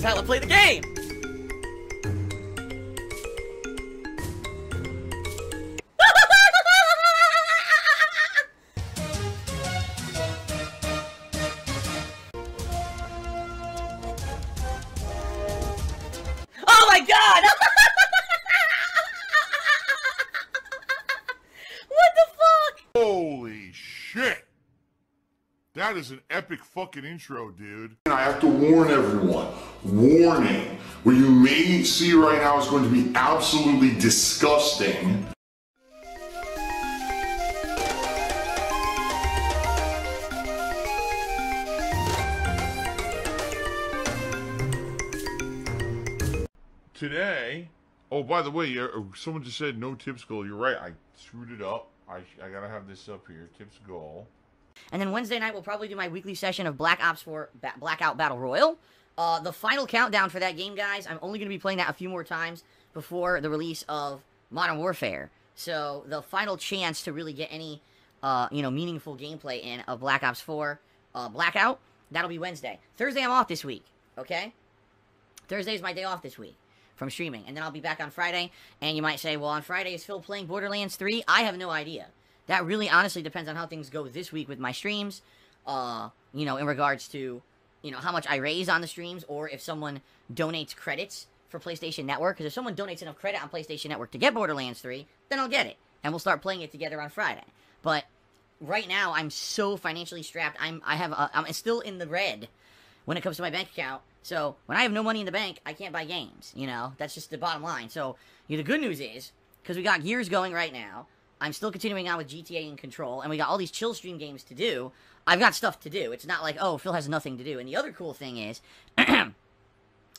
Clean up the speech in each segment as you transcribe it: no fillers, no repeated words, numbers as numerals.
is how I play the game! Oh my god! What the fuck? Holy shit! That is an epic fucking intro, dude. And I have to warn everyone. Warning. What you may see right now is going to be absolutely disgusting. Today, oh, by the way, someone just said no tips goal. You're right. I screwed it up. I gotta have this up here. Tips goal. And then Wednesday night, we'll probably do my weekly session of Black Ops 4 Blackout Battle Royal. The final countdown for that game, guys. I'm only going to be playing that a few more times before the release of Modern Warfare. So, the final chance to really get any, meaningful gameplay in of Black Ops 4 Blackout, that'll be Wednesday. Thursday, I'm off this week, okay? Thursday is my day off this week from streaming. And then I'll be back on Friday. And you might say, well, on Friday, is Phil playing Borderlands 3? I have no idea. That really honestly depends on how things go this week with my streams, in regards to, how much I raise on the streams, or if someone donates credits for PlayStation Network, because if someone donates enough credit on PlayStation Network to get Borderlands 3, then I'll get it, and we'll start playing it together on Friday. But right now, I'm so financially strapped, I'm still in the red when it comes to my bank account, so when I have no money in the bank, I can't buy games, that's just the bottom line. So, the good news is, because we got Gears going right now, I'm still continuing on with GTA and Control, and we got all these chill stream games to do. I've got stuff to do. It's not like, oh, Phil has nothing to do. And the other cool thing is,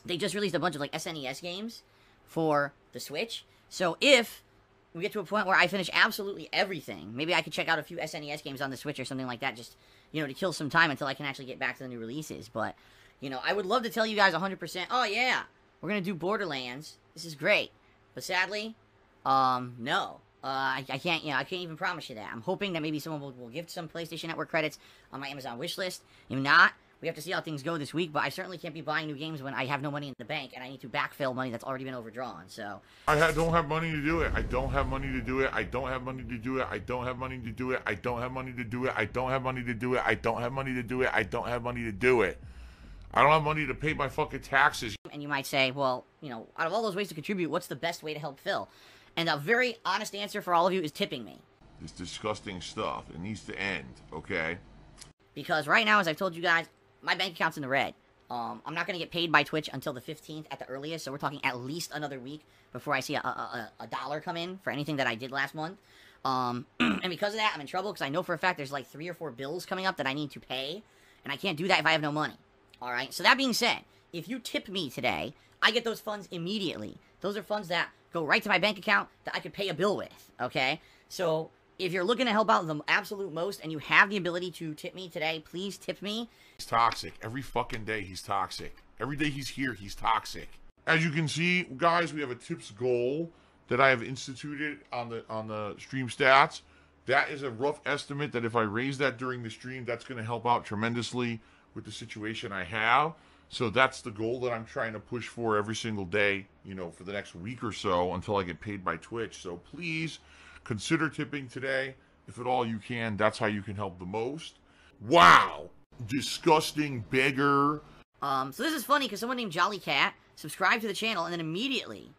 they just released a bunch of, SNES games for the Switch. So if we get to a point where I finish absolutely everything, maybe I could check out a few SNES games on the Switch or something like that, just, to kill some time until I can actually get back to the new releases. But, I would love to tell you guys 100%, oh, yeah, we're going to do Borderlands. This is great. But sadly, no. I can't even promise you that. I'm hoping that maybe someone will give some PlayStation Network credits on my Amazon wish list. If not, we have to see how things go this week, but I certainly can't be buying new games when I have no money in the bank, and I need to backfill money that's already been overdrawn, so. I don't have money to do it. I don't have money to do it. I don't have money to do it. I don't have money to do it. I don't have money to do it. I don't have money to do it. I don't have money to do it. I don't have money to do it. I don't have money to pay my fucking taxes. And you might say, well, out of all those ways to contribute, what's the best way to help Phil? And a very honest answer for all of you is tipping me. This disgusting stuff. It needs to end, okay? Because right now, as I've told you guys, my bank account's in the red. I'm not going to get paid by Twitch until the 15th at the earliest, so we're talking at least another week before I see a dollar come in for anything that I did last month. And because of that, I'm in trouble, because I know for a fact there's like 3 or 4 bills coming up that I need to pay, and I can't do that if I have no money. Alright, so that being said, if you tip me today, I get those funds immediately. Those are funds that go right to my bank account that I could pay a bill with, okay? So, if you're looking to help out the absolute most and you have the ability to tip me today, please tip me. He's toxic. Every fucking day he's toxic. Every day he's here, he's toxic. As you can see, guys, we have a tips goal that I have instituted on the stream stats. That is a rough estimate that if I raise that during the stream, that's going to help out tremendously with the situation I have. So that's the goal that I'm trying to push for every single day, for the next week or so until I get paid by Twitch. So please consider tipping today. If at all you can, that's how you can help the most. Wow. Disgusting beggar. So this is funny because someone named Jolly Cat subscribed to the channel and then immediately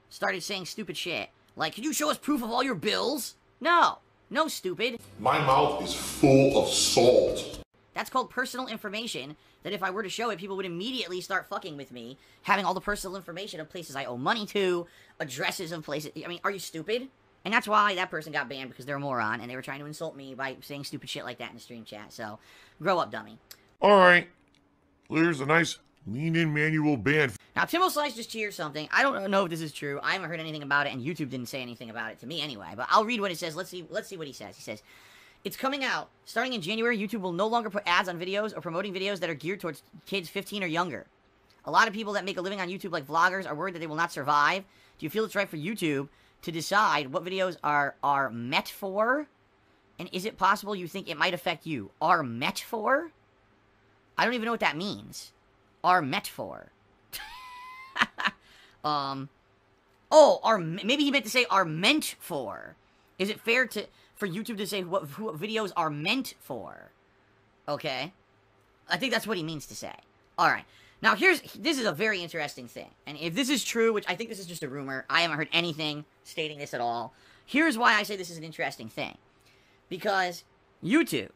started saying stupid shit. Like, can you show us proof of all your bills? No. No, stupid. My mouth is full of salt. That's called personal information that if I were to show it, people would immediately start fucking with me, having all the personal information of places I owe money to, addresses of places. I mean, are you stupid? And that's why that person got banned, because they're a moron, and they were trying to insult me by saying stupid shit like that in the stream chat. So, grow up, dummy. Alright. Here's a nice lean-in manual ban. Now, Timo Slice just cheered something. I don't know if this is true. I haven't heard anything about it, and YouTube didn't say anything about it to me anyway. But I'll read what it says. Let's see what he says. He says, it's coming out. Starting in January, YouTube will no longer put ads on videos or promoting videos that are geared towards kids 15 or younger. A lot of people that make a living on YouTube, like vloggers, are worried that they will not survive. Do you feel it's right for YouTube to decide what videos are met for? And is it possible you think it might affect you? Are met for? I don't even know what that means. Are met for. Maybe he meant to say are meant for. Is it fair for YouTube to say what videos are meant for? Okay. I think that's what he means to say. Alright. Now, this is a very interesting thing. And if this is true, which I think this is just a rumor, I haven't heard anything stating this at all. Here's why I say this is an interesting thing. Because YouTube,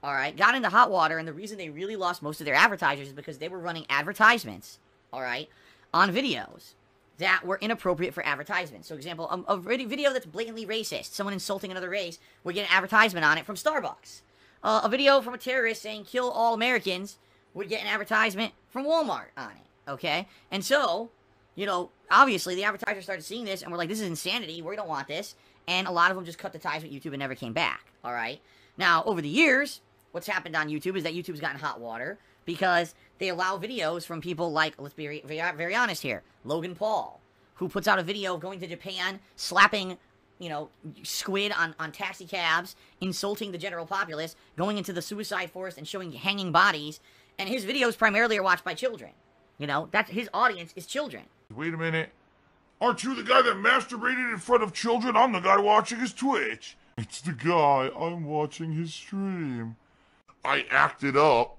alright, got into hot water, and the reason they really lost most of their advertisers is because they were running advertisements, alright, on videos that were inappropriate for advertisements. So, example, a video that's blatantly racist, someone insulting another race, would get an advertisement on it from Starbucks. A video from a terrorist saying, kill all Americans, would get an advertisement from Walmart on it, okay? And so, you know, obviously, the advertisers started seeing this, and were like, this is insanity, we don't want this, and a lot of them just cut the ties with YouTube and never came back, alright? Now, over the years, what's happened on YouTube is that YouTube's gotten hot water, because they allow videos from people like, let's be very honest here, Logan Paul, who puts out a video of going to Japan, slapping, you know, squid on taxi cabs, insulting the general populace, going into the suicide forest and showing hanging bodies, and his videos primarily are watched by children. You know, his audience is children. Wait a minute. Aren't you the guy that masturbated in front of children? I'm the guy watching his Twitch. It's the guy. I'm watching his stream. I acted up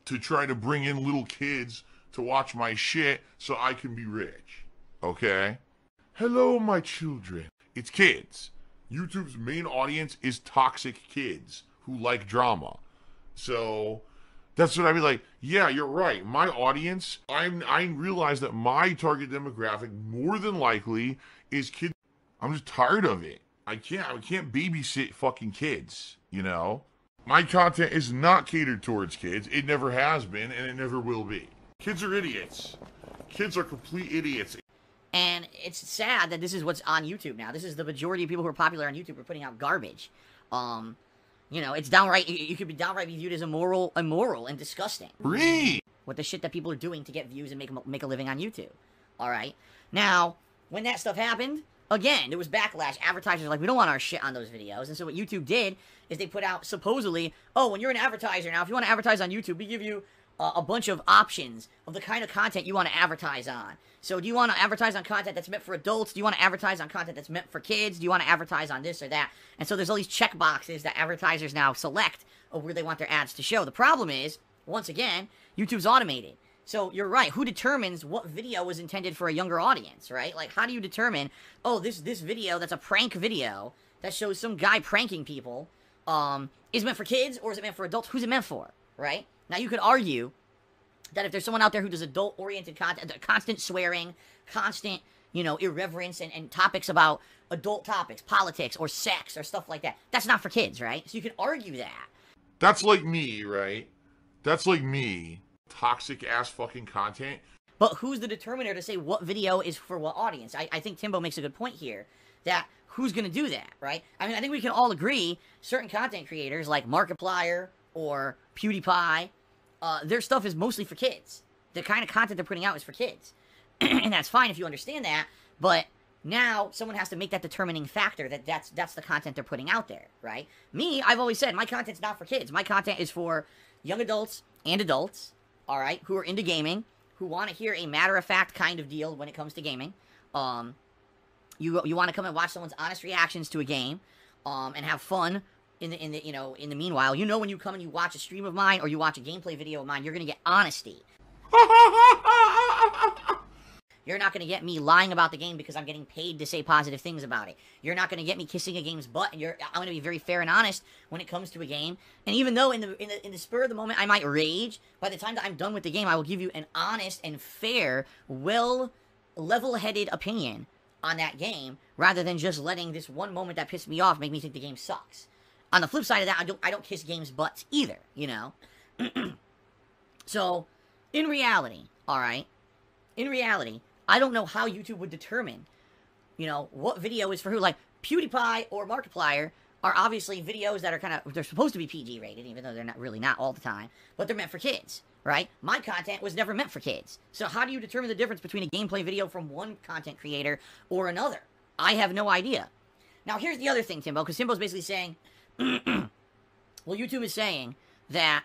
to try to bring in little kids to watch my shit so I can be rich. Okay? Hello, my children. It's kids. YouTube's main audience is toxic kids who like drama. So that's what I mean. Like, yeah, you're right. My audience, I realize that my target demographic more than likely is kids. I'm just tired of it. I can't babysit fucking kids, you know? My content is not catered towards kids. It never has been, and it never will be. Kids are idiots. Kids are complete idiots. And it's sad that this is what's on YouTube now. This is the majority of people who are popular on YouTube are putting out garbage. You know, it's downright, you could be downright be viewed as immoral and disgusting. Free! With the shit that people are doing to get views and make a living on YouTube. Alright? Now, when that stuff happened, again, there was backlash. Advertisers were like, we don't want our shit on those videos. And so what YouTube did is they put out, supposedly, oh, when you're an advertiser now, if you want to advertise on YouTube, we give you a bunch of options of the kind of content you want to advertise on. So do you want to advertise on content that's meant for adults? Do you want to advertise on content that's meant for kids? Do you want to advertise on this or that? And so there's all these check boxes that advertisers now select of where they want their ads to show. The problem is, once again, YouTube's automated. So you're right. Who determines what video is intended for a younger audience, right? Like, how do you determine, oh, this video that's a prank video that shows some guy pranking people is meant for kids or is it meant for adults? Who's it meant for, right? Now, you could argue that if there's someone out there who does adult-oriented content, constant swearing, constant, you know, irreverence, and topics about adult topics, politics, or sex, or stuff like that, that's not for kids, right? So you can argue that. That's like me, right? That's like me. Toxic-ass fucking content. But who's the determiner to say what video is for what audience? I think Timbo makes a good point here, that who's going to do that, right? I mean, I think we can all agree certain content creators like Markiplier or PewDiePie, their stuff is mostly for kids. The kind of content they're putting out is for kids. And that's fine if you understand that, but now someone has to make that determining factor that that's the content they're putting out there, right? Me, I've always said my content's not for kids. My content is for young adults and adults, all right, who are into gaming, who want to hear a matter-of-fact kind of deal when it comes to gaming. You want to come and watch someone's honest reactions to a game, and have fun in the meanwhile. You know, when you come and you watch a stream of mine or you watch a gameplay video of mine, you're gonna get honesty. You're not gonna get me lying about the game because I'm getting paid to say positive things about it. You're not gonna get me kissing a game's butt. And I'm gonna be very fair and honest when it comes to a game. And even though in the spur of the moment I might rage, by the time that I'm done with the game, I will give you an honest and fair, level-headed opinion on that game, rather than just letting this one moment that pissed me off make me think the game sucks. On the flip side of that, I don't kiss games' butts either, you know? So, in reality, alright? In reality, I don't know how YouTube would determine, you know, what video is for who. Like, PewDiePie or Markiplier are obviously videos that are they're supposed to be PG rated, even though they're not all the time, but they're meant for kids, right? My content was never meant for kids. So how do you determine the difference between a gameplay video from one content creator or another? I have no idea. Now, here's the other thing, Timbo, because Timbo's basically saying, well, YouTube is saying that,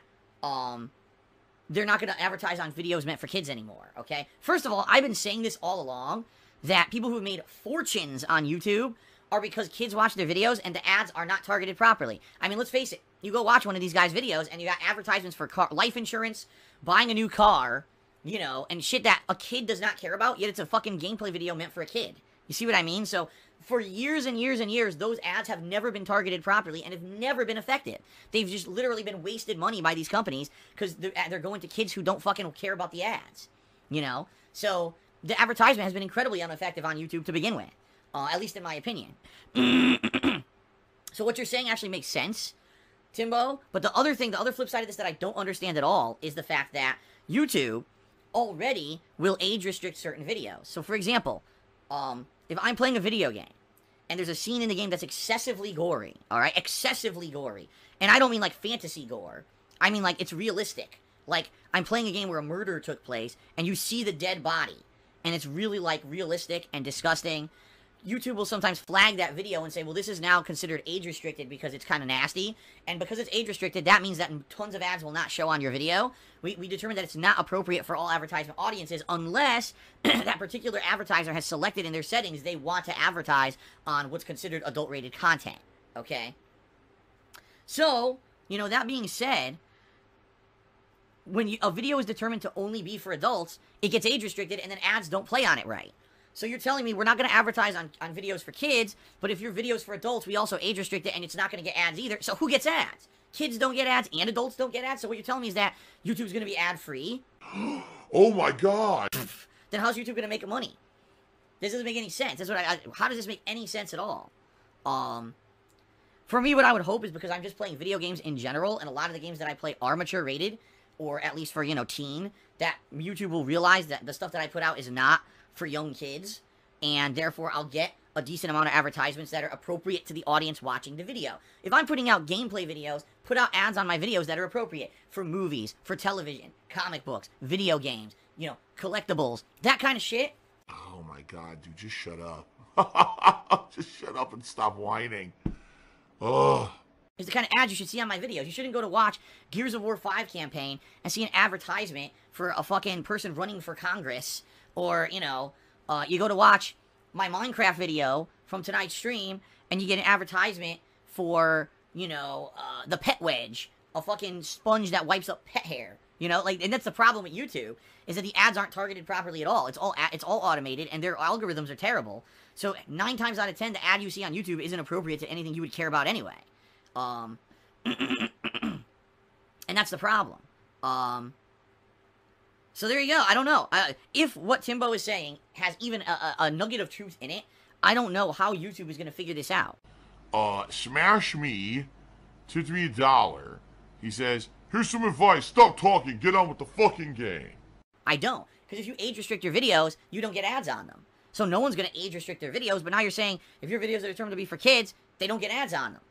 they're not going to advertise on videos meant for kids anymore, okay? First of all, I've been saying this all along, that people who have made fortunes on YouTube are because kids watch their videos and the ads are not targeted properly. I mean, let's face it. You go watch one of these guys' videos and you got advertisements for life insurance, buying a new car, you know, and shit that a kid does not care about, yet it's a fucking gameplay video meant for a kid. You see what I mean? So, for years and years and years, those ads have never been targeted properly and have never been effective. They've just literally been wasted money by these companies because they're going to kids who don't fucking care about the ads, you know? So, the advertisement has been incredibly ineffective on YouTube to begin with, at least in my opinion. So what you're saying actually makes sense, Timbo, but the other flip side of this that I don't understand at all is the fact that YouTube already will age restrict certain videos. So, for example, if I'm playing a video game, and there's a scene in the game that's excessively gory, alright? Excessively gory. And I don't mean like fantasy gore. I mean like it's realistic. Like, I'm playing a game where a murder took place, and you see the dead body, and it's really like realistic and disgusting. YouTube will sometimes flag that video and say, well, this is now considered age-restricted because it's kind of nasty. And because it's age-restricted, that means that tons of ads will not show on your video. We determined that it's not appropriate for all advertisement audiences unless that particular advertiser has selected in their settings they want to advertise on what's considered adult-rated content. Okay? So, you know, that being said, when a video is determined to only be for adults, it gets age-restricted and then ads don't play on it right. So you're telling me we're not going to advertise on videos for kids, but if your video's for adults, we also age-restrict it, and it's not going to get ads either. So who gets ads? Kids don't get ads, and adults don't get ads? So what you're telling me is that YouTube's going to be ad-free? Oh my god! Then how's YouTube going to make money? This doesn't make any sense. That's what how does this make any sense at all? For me, what I would hope is because I'm just playing video games in general, and a lot of the games that I play are mature-rated, or at least for, you know, teen, that YouTube will realize that the stuff that I put out is not for young kids, and therefore I'll get a decent amount of advertisements that are appropriate to the audience watching the video. If I'm putting out gameplay videos, put out ads on my videos that are appropriate for movies, for television, comic books, video games, you know, collectibles, that kind of shit. Oh my god, dude, just shut up. Just shut up and stop whining. Ugh. Is the kind of ads you should see on my videos. You shouldn't go to watch Gears of War 5 campaign and see an advertisement for a fucking person running for Congress. Or, you know, you go to watch my Minecraft video from tonight's stream, and you get an advertisement for, you know, the Pet Wedge, a fucking sponge that wipes up pet hair. You know, like, and that's the problem with YouTube, is that the ads aren't targeted properly at all. It's all automated, and their algorithms are terrible. So 9 times out of 10, the ad you see on YouTube isn't appropriate to anything you would care about anyway. And that's the problem. So there you go. I don't know. If what Timbo is saying has even a nugget of truth in it, I don't know how YouTube is going to figure this out. Smash me, tipped me $1. He says, here's some advice. Stop talking. Get on with the fucking game. I don't. Because if you age restrict your videos, you don't get ads on them. So no one's going to age restrict their videos, but now you're saying if your videos are determined to be for kids, they don't get ads on them.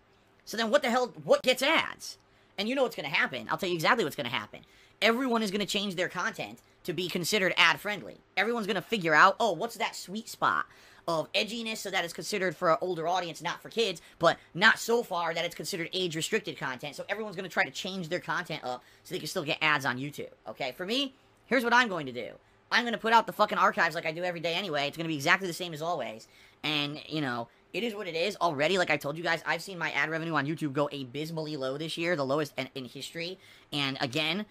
So then what the hell, what gets ads? And you know what's going to happen. I'll tell you exactly what's going to happen. Everyone is going to change their content to be considered ad-friendly. Everyone's going to figure out, oh, what's that sweet spot of edginess so that it's considered for an older audience, not for kids, but not so far that it's considered age-restricted content. So everyone's going to try to change their content up so they can still get ads on YouTube, okay? For me, here's what I'm going to do. I'm going to put out the fucking archives like I do every day anyway. It's going to be exactly the same as always. And, you know, it is what it is already. Like I told you guys, I've seen my ad revenue on YouTube go abysmally low this year, the lowest in history. And again,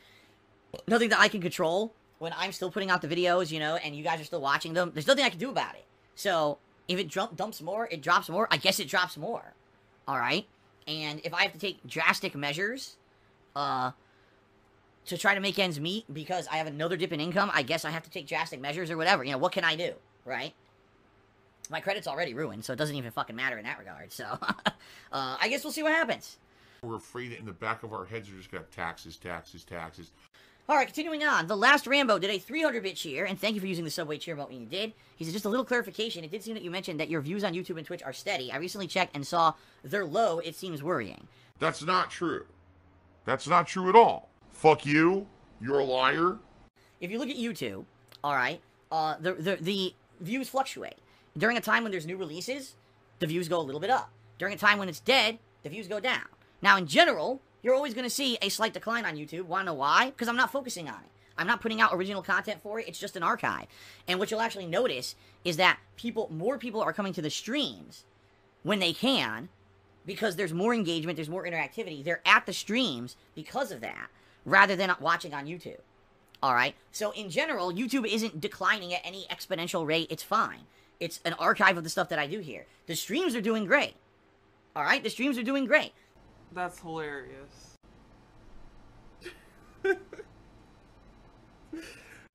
nothing that I can control when I'm still putting out the videos, you know, and you guys are still watching them. There's nothing I can do about it. So, if it dumps more, it drops more, I guess it drops more. Alright? And if I have to take drastic measures, to try to make ends meet because I have another dip in income, I guess I have to take drastic measures or whatever. You know, what can I do? Right? My credit's already ruined, so it doesn't even fucking matter in that regard. So, I guess we'll see what happens. We're afraid that in the back of our heads are just going to have taxes, taxes, taxes. Alright, continuing on. The Last Rambo did a 300-bit cheer, and thank you for using the Subway cheer emote when you did. He said, just a little clarification. It did seem that you mentioned that your views on YouTube and Twitch are steady. I recently checked and saw they're low. It seems worrying. That's not true. That's not true at all. Fuck you. You're a liar. If you look at YouTube, alright, the views fluctuate. During a time when there's new releases, the views go a little bit up. During a time when it's dead, the views go down. Now, in general, you're always going to see a slight decline on YouTube. Want to know why? Because I'm not focusing on it. I'm not putting out original content for it. It's just an archive. And what you'll actually notice is that more people are coming to the streams when they can, because there's more engagement, there's more interactivity. They're at the streams because of that, rather than watching on YouTube. All right? So in general, YouTube isn't declining at any exponential rate. It's fine. It's an archive of the stuff that I do here. The streams are doing great. All right? The streams are doing great. That's hilarious.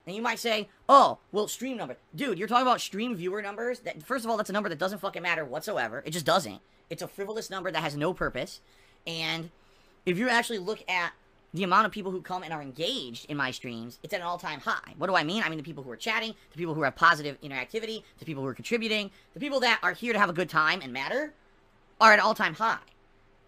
And you might say, oh, well, stream number. Dude, you're talking about stream viewer numbers? That, first of all, that's a number that doesn't fucking matter whatsoever. It just doesn't. It's a frivolous number that has no purpose. And if you actually look at the amount of people who come and are engaged in my streams, it's at an all-time high. What do I mean? I mean the people who are chatting, the people who have positive interactivity, the people who are contributing, the people that are here to have a good time and matter are at an all-time high.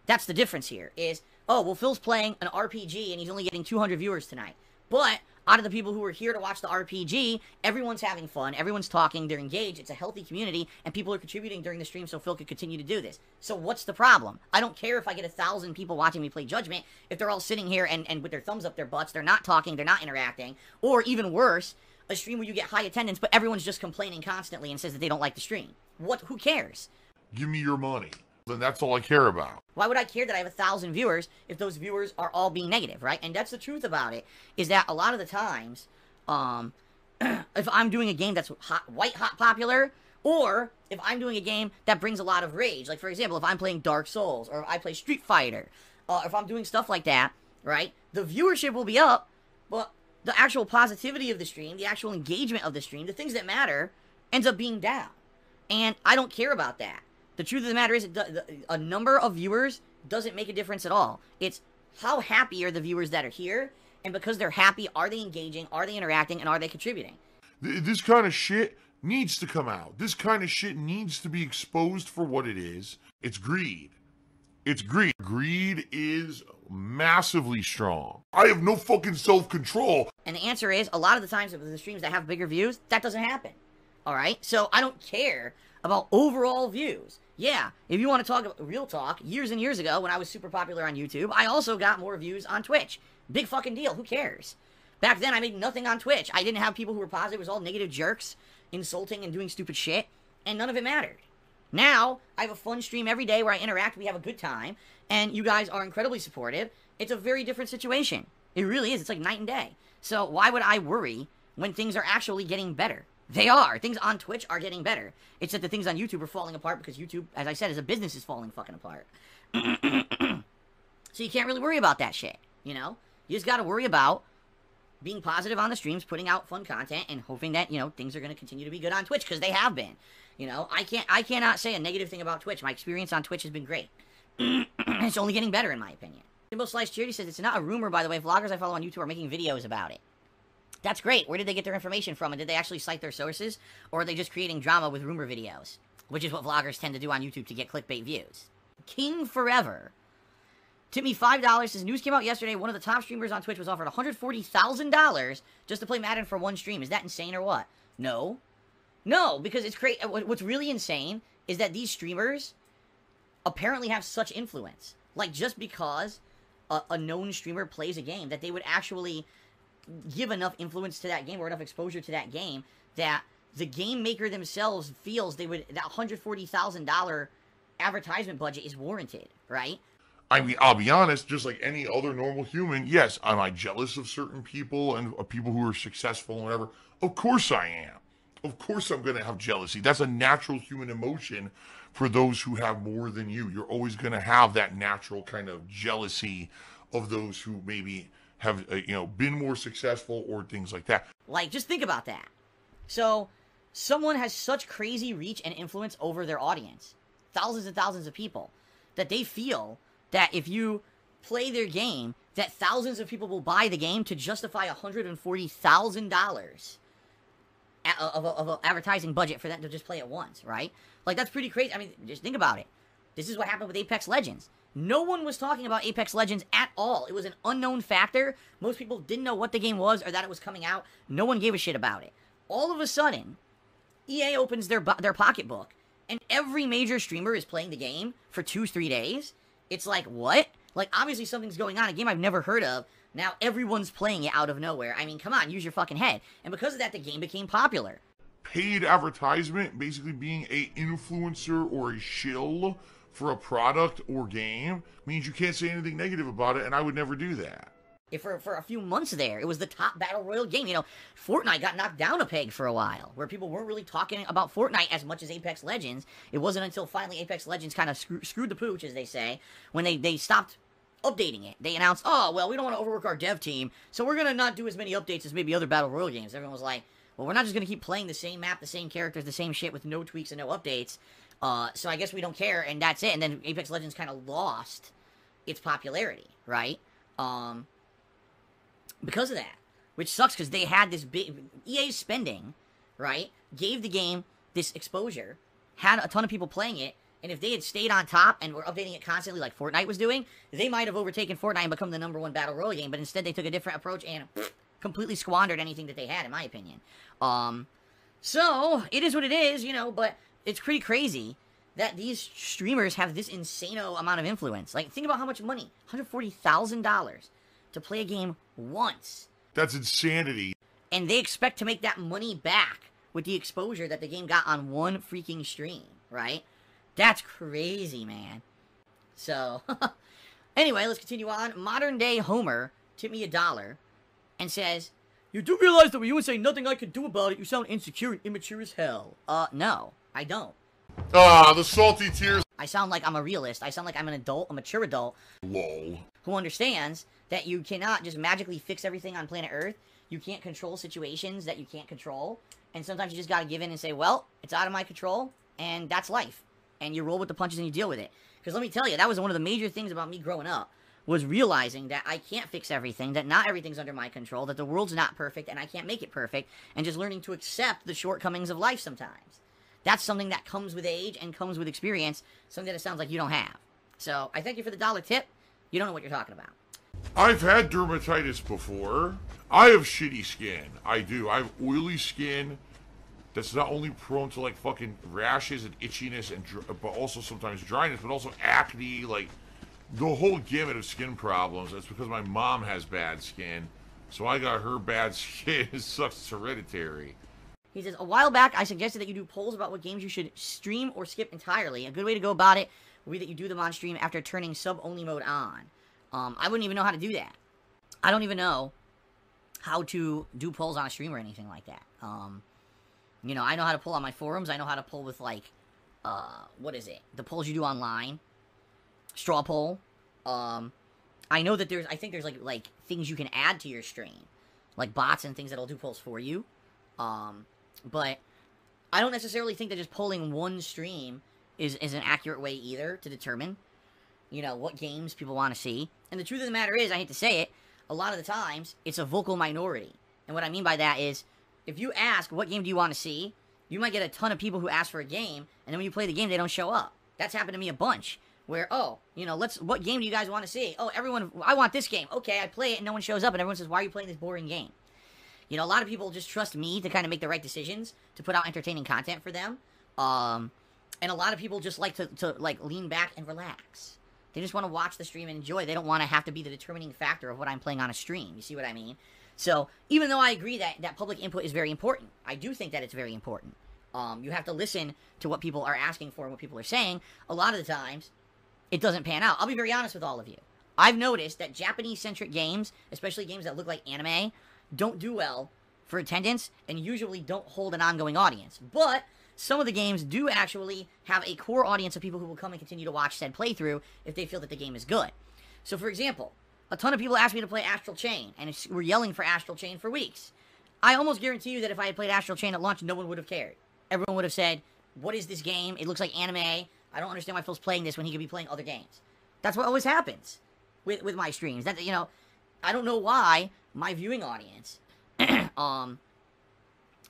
That's the difference here is, oh, well, Phil's playing an RPG and he's only getting 200 viewers tonight. But out of the people who are here to watch the RPG, everyone's having fun, everyone's talking, they're engaged, it's a healthy community, and people are contributing during the stream so Phil could continue to do this. So what's the problem? I don't care if I get 1,000 people watching me play Judgment, if they're all sitting here and with their thumbs up their butts, they're not talking, they're not interacting, or even worse, a stream where you get high attendance, but everyone's just complaining constantly and says that they don't like the stream. Who cares? Give me your money. Then that's all I care about. Why would I care that I have 1,000 viewers if those viewers are all being negative, right? And that's the truth about it, is that a lot of the times, if I'm doing a game that's white-hot popular, or if I'm doing a game that brings a lot of rage, like, for example, if I'm playing Dark Souls, or if I play Street Fighter, if I'm doing stuff like that, right, the viewership will be up, but the actual positivity of the stream, the actual engagement of the stream, the things that matter, ends up being down. And I don't care about that. The truth of the matter is, a number of viewers doesn't make a difference at all. It's how happy are the viewers that are here, and because they're happy, are they engaging, are they interacting, and are they contributing? This kind of shit needs to come out. This kind of shit needs to be exposed for what it is. It's greed. It's greed. Greed is massively strong. I have no fucking self-control. And the answer is, a lot of the times with the streams that have bigger views, that doesn't happen. All right? So I don't care about overall views. Yeah, if you want to talk about real talk, years and years ago when I was super popular on YouTube, I also got more views on Twitch. Big fucking deal. Who cares? Back then, I made nothing on Twitch. I didn't have people who were positive. It was all negative jerks, insulting and doing stupid shit, and none of it mattered. Now, I have a fun stream every day where I interact, we have a good time, and you guys are incredibly supportive. It's a very different situation. It really is. It's like night and day. So why would I worry when things are actually getting better? They are. Things on Twitch are getting better. It's that the things on YouTube are falling apart because YouTube, as I said, as a business is falling fucking apart. So you can't really worry about that shit, you know? You just gotta worry about being positive on the streams, putting out fun content, and hoping that, you know, things are gonna continue to be good on Twitch, because they have been. You know, I cannot say a negative thing about Twitch. My experience on Twitch has been great. It's only getting better, in my opinion. Jimbo Slice Charity says, it's not a rumor, by the way. Vloggers I follow on YouTube are making videos about it. That's great. Where did they get their information from? And did they actually cite their sources? Or are they just creating drama with rumor videos? Which is what vloggers tend to do on YouTube to get clickbait views. King Forever tipped me $5. Says, news came out yesterday. One of the top streamers on Twitch was offered $140,000 just to play Madden for one stream. Is that insane or what? No. No, because it's crazy. What's really insane is that these streamers apparently have such influence. Like, just because a known streamer plays a game, that they would actually give enough influence to that game or enough exposure to that game that the game maker themselves feels that $140,000 advertisement budget is warranted, right? I mean, I'll be honest, just like any other normal human, yes, am I jealous of certain people and people who are successful and whatever? Of course I am. Of course I'm going to have jealousy. That's a natural human emotion for those who have more than you. You're always going to have that natural kind of jealousy of those who maybe have, been more successful or things like that. Like, just think about that. So, someone has such crazy reach and influence over their audience, thousands and thousands of people, that they feel that if you play their game, that thousands of people will buy the game to justify $140,000 of an advertising budget for them to just play it once, right? Like, that's pretty crazy. I mean, just think about it. This is what happened with Apex Legends. No one was talking about Apex Legends at all. It was an unknown factor. Most people didn't know what the game was or that it was coming out. No one gave a shit about it. All of a sudden, EA opens their pocketbook, and every major streamer is playing the game for 2-3 days. It's like, what? Like, obviously something's going on, a game I've never heard of. Now everyone's playing it out of nowhere. I mean, come on, use your fucking head. And because of that, the game became popular. Paid advertisement, basically being a influencer or a shill for a product or game, means you can't say anything negative about it, and I would never do that. For a few months there, it was the top battle royale game. You know, Fortnite got knocked down a peg for a while, where people weren't really talking about Fortnite as much as Apex Legends. It wasn't until finally Apex Legends kind of screwed the pooch, as they say, when they stopped updating it. They announced, oh, well, we don't want to overwork our dev team, so we're going to not do as many updates as maybe other battle royale games. Everyone was like, well, we're not just going to keep playing the same map, the same characters, the same shit with no tweaks and no updates, so I guess we don't care, and that's it. And then Apex Legends kind of lost its popularity, right? Because of that, which sucks because they had this big EA spending, right? Gave the game this exposure, had a ton of people playing it, and if they had stayed on top and were updating it constantly like Fortnite was doing, they might have overtaken Fortnite and become the #1 battle royale game. But instead, they took a different approach and completely squandered anything that they had, in my opinion. So it is what it is, you know. But it's pretty crazy that these streamers have this insano amount of influence. Like, think about how much money, $140,000 to play a game once. That's insanity. And they expect to make that money back with the exposure that the game got on one freaking stream, right? That's crazy, man. So, anyway, let's continue on. Modern day Homer tipped me $1 and says, you do realize that when you say nothing I could do about it, you sound insecure and immature as hell. No, I don't. Ah, the salty tears. I sound like I'm a realist. I sound like I'm an adult, a mature adult. Lol. Who understands that you cannot just magically fix everything on planet Earth. You can't control situations that you can't control. And sometimes you just gotta give in and say, well, it's out of my control, and that's life. And you roll with the punches and you deal with it. Because let me tell you, that was one of the major things about me growing up, was realizing that I can't fix everything, that not everything's under my control, that the world's not perfect, and I can't make it perfect, and just learning to accept the shortcomings of life sometimes. That's something that comes with age and comes with experience, something that it sounds like you don't have. So, I thank you for the $1 tip. You don't know what you're talking about. I've had dermatitis before. I have shitty skin. I do. I have oily skin that's not only prone to like fucking rashes and itchiness, and but also sometimes dryness, but also acne, like the whole gamut of skin problems. That's because my mom has bad skin, so I got her bad skin. It sucks. It's hereditary. He says, a while back, I suggested that you do polls about what games you should stream or skip entirely. A good way to go about it would be that you do them on stream after turning sub-only mode on. I wouldn't even know how to do that. I don't even know how to do polls on a stream or anything like that. You know, I know how to pull on my forums. I know how to pull with, like, what is it? The polls you do online. Straw poll. I know that I think there's, like, things you can add to your stream. Like bots and things that'll do polls for you. But I don't necessarily think that just polling one stream is an accurate way either to determine, you know, what games people want to see. And the truth of the matter is, I hate to say it, a lot of the times, it's a vocal minority. And what I mean by that is, if you ask, what game do you want to see, you might get a ton of people who ask for a game, and then when you play the game, they don't show up. That's happened to me a bunch, where, oh, you know, what game do you guys want to see? Oh, everyone, I want this game. Okay, I play it, and no one shows up, and everyone says, why are you playing this boring game? You know, a lot of people just trust me to kind of make the right decisions, to put out entertaining content for them. And a lot of people just like to like, lean back and relax. They just want to watch the stream and enjoy. They don't want to have to be the determining factor of what I'm playing on a stream. You see what I mean? So, even though I agree that public input is very important, I do think that it's very important. You have to listen to what people are asking for and what people are saying. A lot of the times, it doesn't pan out. I'll be very honest with all of you. I've noticed that Japanese-centric games, especially games that look like anime, don't do well for attendance and usually don't hold an ongoing audience. But some of the games do actually have a core audience of people who will come and continue to watch said playthrough if they feel that the game is good. So, for example, a ton of people asked me to play Astral Chain, and were yelling for Astral Chain for weeks. I almost guarantee you that if I had played Astral Chain at launch, no one would have cared. Everyone would have said, what is this game? It looks like anime. I don't understand why Phil's playing this when he could be playing other games. That's what always happens with my streams. That, you know, I don't know why my viewing audience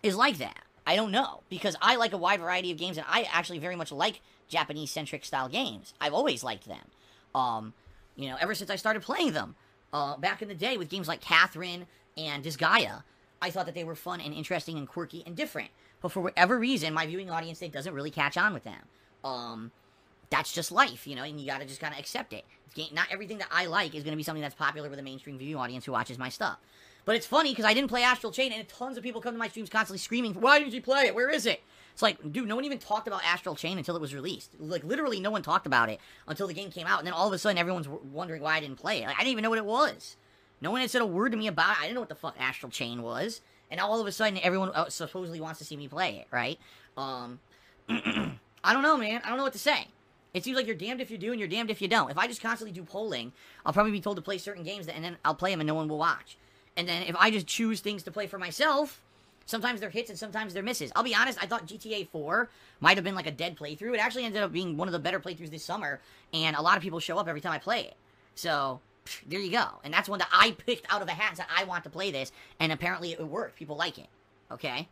is like that. I don't know, because I like a wide variety of games, and I actually very much like Japanese-centric style games. I've always liked them. You know, ever since I started playing them, back in the day with games like Catherine and Disgaea, I thought that they were fun and interesting and quirky and different. But for whatever reason, my viewing audience, it doesn't really catch on with them. that's just life, you know, and you gotta just kind of accept it. Not everything that I like is gonna be something that's popular with a mainstream viewing audience who watches my stuff. But it's funny, because I didn't play Astral Chain, and tons of people come to my streams constantly screaming, why didn't you play it? Where is it? It's like, dude, no one even talked about Astral Chain until it was released. Like, literally no one talked about it until the game came out, and then all of a sudden everyone's wondering why I didn't play it. Like, I didn't even know what it was. No one had said a word to me about it. I didn't know what the fuck Astral Chain was. And now all of a sudden everyone supposedly wants to see me play it, right? I don't know, man. I don't know what to say. It seems like you're damned if you do and you're damned if you don't. If I just constantly do polling, I'll probably be told to play certain games, and then I'll play them and no one will watch. And then if I just choose things to play for myself, sometimes they're hits and sometimes they're misses. I'll be honest, I thought GTA 4 might have been like a dead playthrough. It actually ended up being one of the better playthroughs this summer, and a lot of people show up every time I play it. So, there you go. And that's one that I picked out of a hat and said, I want to play this, and apparently it worked. People like it. Okay?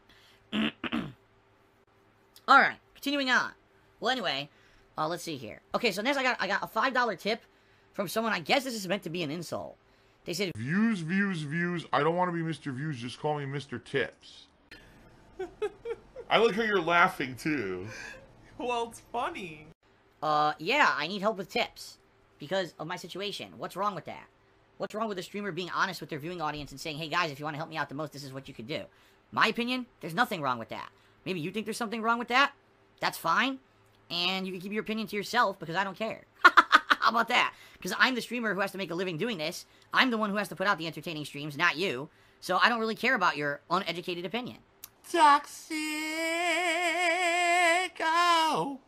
Alright, continuing on. Well, anyway, let's see here. Okay, so next I got a $5 tip from someone. I guess this is meant to be an insult. They said, Views, views, views. I don't want to be Mr. Views. Just call me Mr. Tips. I like how you're laughing, too. Well, it's funny. yeah, I need help with tips because of my situation. What's wrong with that? What's wrong with a streamer being honest with their viewing audience and saying, hey guys, if you want to help me out the most, this is what you could do? My opinion, there's nothing wrong with that. Maybe you think there's something wrong with that? That's fine. And you can keep your opinion to yourself because I don't care. How about that? Because I'm the streamer who has to make a living doing this. I'm the one who has to put out the entertaining streams, not you. So I don't really care about your uneducated opinion. Toxic. Oh.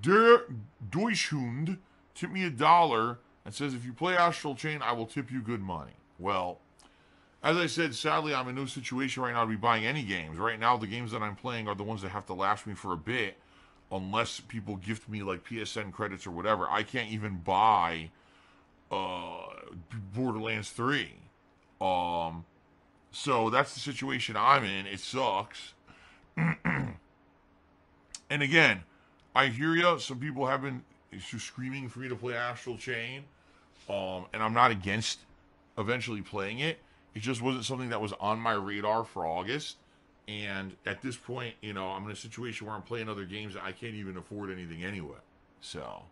Der Deutschhund tipped me $1 and says, if you play Astral Chain, I will tip you good money. Well, as I said, sadly, I'm in no situation right now to be buying any games. Right now, the games that I'm playing are the ones that have to last me for a bit, unless people gift me, like, PSN credits or whatever. I can't even buy Borderlands 3. So that's the situation I'm in. It sucks. And again, I hear you. Some people have been screaming for me to play Astral Chain. And I'm not against eventually playing it. It just wasn't something that was on my radar for August. And at this point, you know, I'm in a situation where I'm playing other games that I can't even afford anything anyway. So.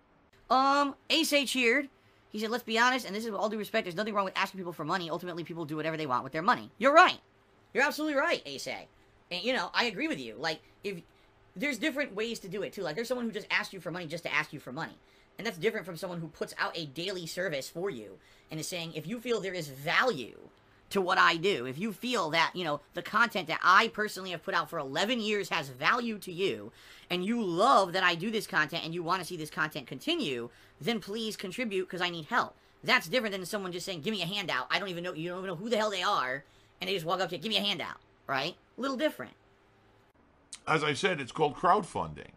Ace H cheered. He said, let's be honest, and this is with all due respect, there's nothing wrong with asking people for money. Ultimately, people do whatever they want with their money. You're right. You're absolutely right, Ace A. And, you know, I agree with you. Like, if there's different ways to do it, too. Like, there's someone who just asks you for money just to ask you for money. And that's different from someone who puts out a daily service for you and is saying, if you feel there is value to what I do, if you feel that, you know, the content that I personally have put out for 11 years has value to you, and you love that I do this content and you want to see this content continue, then please contribute because I need help. That's different than someone just saying, give me a handout. I don't even know, you don't even know who the hell they are, and they just walk up to you, give me a handout, right? A little different. As I said, it's called crowdfunding.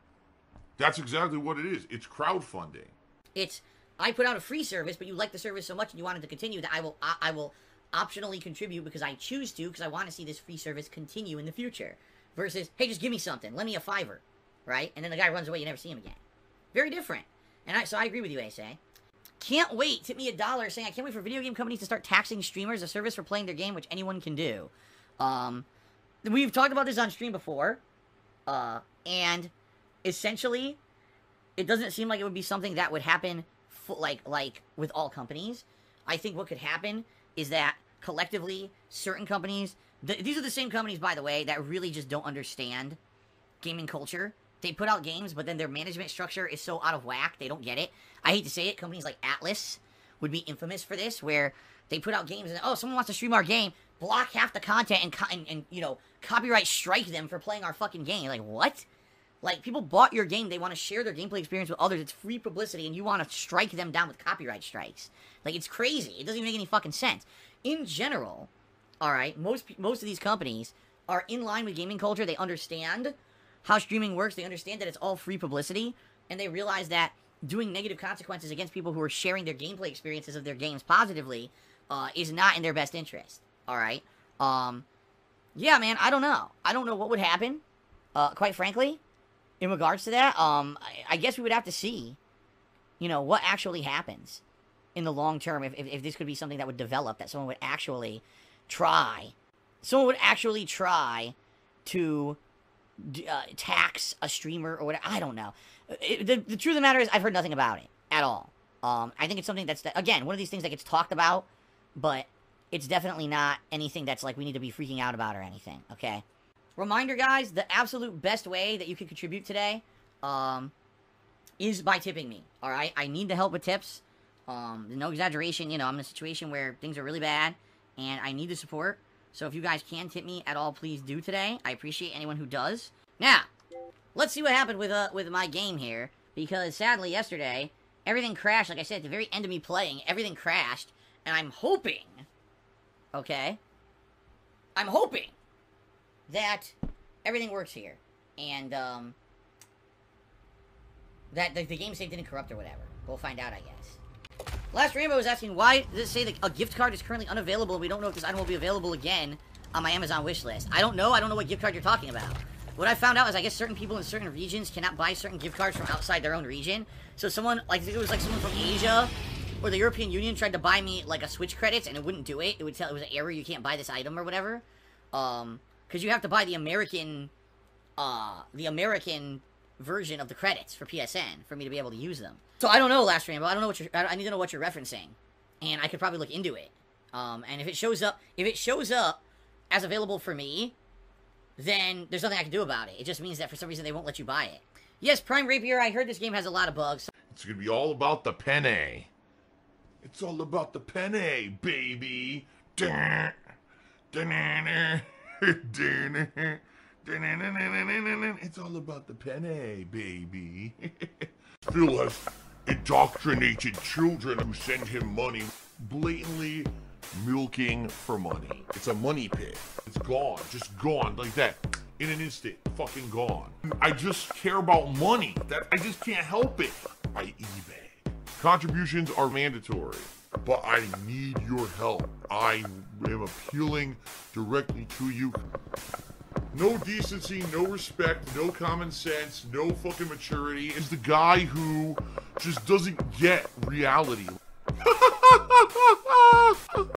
That's exactly what it is. It's crowdfunding. It's, I put out a free service, but you like the service so much and you want it to continue that I will optionally contribute because I choose to, because I want to see this free service continue in the future. Versus, hey, just give me something. Lend me a $5, right? And then the guy runs away, you never see him again. Very different. And so I agree with you, Ace. Can't wait. Tip me $1 saying, I can't wait for video game companies to start taxing streamers a service for playing their game, which anyone can do. We've talked about this on stream before. And essentially, it doesn't seem like it would be something that would happen like with all companies. I think what could happen is that collectively, certain companies, these are the same companies, by the way, that really just don't understand gaming culture. They put out games, but then their management structure is so out of whack, they don't get it. I hate to say it, companies like Atlas would be infamous for this, where they put out games and, oh, someone wants to stream our game, block half the content and you know, copyright strike them for playing our fucking game. Like, what? Like, people bought your game, they want to share their gameplay experience with others, it's free publicity, and you want to strike them down with copyright strikes. Like, it's crazy. It doesn't even make any fucking sense. In general, alright, most of these companies are in line with gaming culture. They understand how streaming works, they understand that it's all free publicity, and they realize that doing negative consequences against people who are sharing their gameplay experiences of their games positively is not in their best interest. Alright? Yeah, man, I don't know. I don't know what would happen, quite frankly, in regards to that. I guess we would have to see, you know, what actually happens in the long term, if this could be something that would develop, that someone would actually try. Someone would actually try to tax a streamer or whatever. I don't know. The truth of the matter is, I've heard nothing about it at all. I think it's something that's, again, one of these things that gets talked about, but it's definitely not anything that's like we need to be freaking out about or anything, okay? Reminder, guys, the absolute best way that you can contribute today is by tipping me, all right? I need the help with tips. No exaggeration, you know, I'm in a situation where things are really bad, and I need the support. So if you guys can tip me at all, please do today. I appreciate anyone who does. Now, let's see what happened with my game here, because sadly yesterday, everything crashed. Like I said, at the very end of me playing, everything crashed, and I'm hoping, okay, I'm hoping that everything works here, and that the game save didn't corrupt or whatever. We'll find out, I guess. Last Rainbow was asking, why does it say that a gift card is currently unavailable, and we don't know if this item will be available again on my Amazon wish list? I don't know what gift card you're talking about. What I found out is I guess certain people in certain regions cannot buy certain gift cards from outside their own region. So someone, like, it was like someone from Asia or the European Union tried to buy me, like, a Switch credits, and it wouldn't do it. It would tell it was an error, you can't buy this item or whatever. Because you have to buy the American version of the credits for PSN for me to be able to use them. So I don't know, Last Rainbow. I don't know what I need to know what you're referencing, and I could probably look into it. And if it shows up as available for me, then there's nothing I can do about it. It just means that for some reason they won't let you buy it. Yes, Prime Rapier, I heard this game has a lot of bugs. It's gonna be all about the penne. It's all about the penne, baby. It's all about the penne, baby. Phil has indoctrinated children who send him money, blatantly milking for money. It's a money pit. It's gone, just gone like that. In an instant, fucking gone. I just care about money. I just can't help it. I eBay. Contributions are mandatory, but I need your help. I am appealing directly to you. No decency, no respect, no common sense, no fucking maturity. Is the guy who just doesn't get reality.